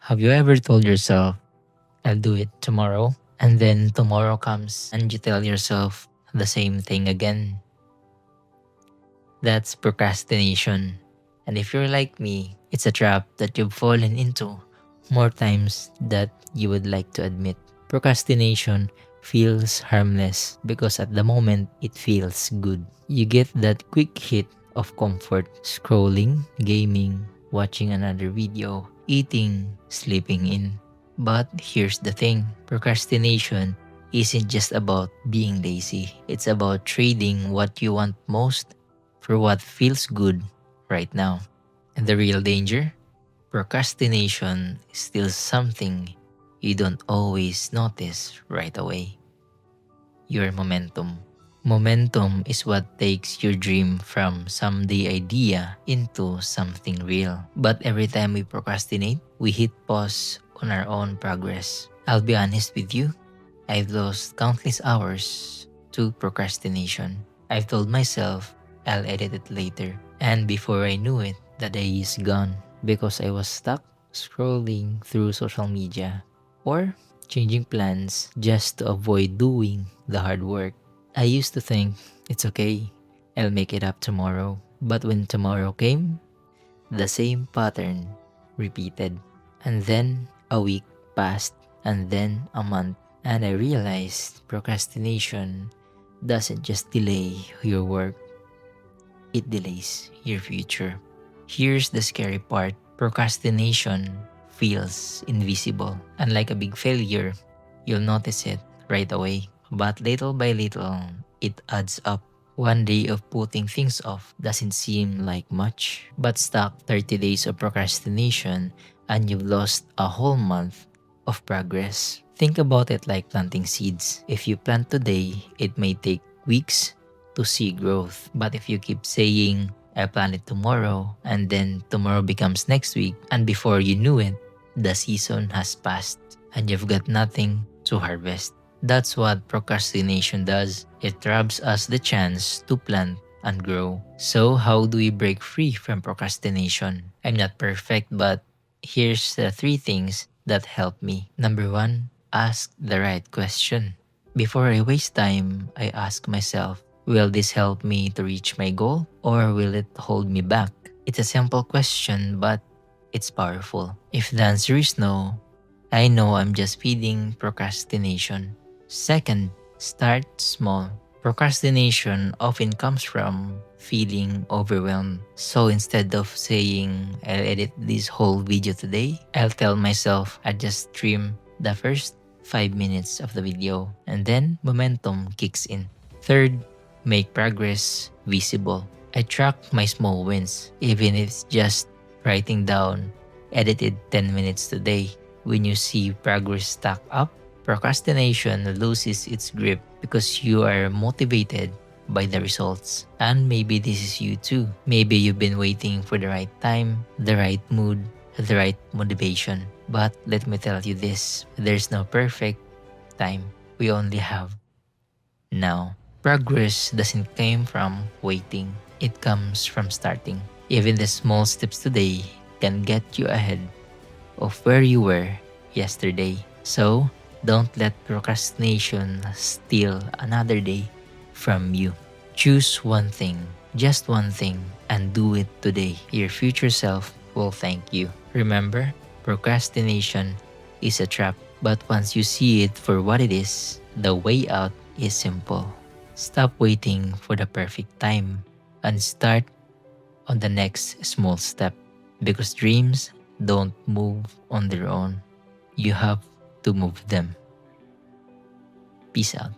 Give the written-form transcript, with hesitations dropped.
Have you ever told yourself, I'll do it tomorrow? And then tomorrow comes and you tell yourself the same thing again. That's procrastination. And if you're like me, it's a trap that you've fallen into more times that you would like to admit. Procrastination feels harmless because at the moment it feels good. You get that quick hit of comfort, scrolling, gaming, watching another video, eating, sleeping in. But here's the thing, procrastination isn't just about being lazy. It's about trading what you want most for what feels good right now. And the real danger? Procrastination is still something you don't always notice right away. Your momentum. Momentum is what takes your dream from someday idea into something real. But every time we procrastinate, we hit pause on our own progress. I'll be honest with you, I've lost countless hours to procrastination. I've told myself I'll edit it later. And before I knew it, the day is gone because I was stuck scrolling through social media or changing plans just to avoid doing the hard work. I used to think it's okay, I'll make it up tomorrow. But when tomorrow came, the same pattern repeated. And then a week passed, and then a month, and I realized procrastination doesn't just delay your work, it delays your future. Here's the scary part, procrastination feels invisible. Unlike a big failure, you'll notice it right away. But little by little, it adds up. One day of putting things off doesn't seem like much, but stuck 30 days of procrastination and you've lost a whole month of progress. Think about it like planting seeds. If you plant today, it may take weeks to see growth. But if you keep saying, I plan it tomorrow, and then tomorrow becomes next week, and before you knew it, the season has passed and you've got nothing to harvest. That's what procrastination does. It robs us the chance to plant and grow. So how do we break free from procrastination? I'm not perfect, but here's the 3 things that help me. Number 1, ask the right question. Before I waste time, I ask myself, will this help me to reach my goal or will it hold me back? It's a simple question, but it's powerful. If the answer is no, I know I'm just feeding procrastination. Second, start small. Procrastination often comes from feeling overwhelmed. So instead of saying, I'll edit this whole video today, I'll tell myself I just trim the first 5 minutes of the video and then momentum kicks in. Third, make progress visible. I track my small wins, even if it's just writing down, edited 10 minutes today. When you see progress stack up, procrastination loses its grip because you are motivated by the results. And maybe this is you too. Maybe you've been waiting for the right time, the right mood, the right motivation. But let me tell you this, there's no perfect time. We only have now. Progress doesn't come from waiting. It comes from starting. Even the small steps today can get you ahead of where you were yesterday. So, don't let procrastination steal another day from you. Choose one thing, just one thing, and do it today. Your future self will thank you. Remember, procrastination is a trap, but once you see it for what it is, the way out is simple. Stop waiting for the perfect time and start on the next small step, because dreams don't move on their own. You have to move them. Peace out.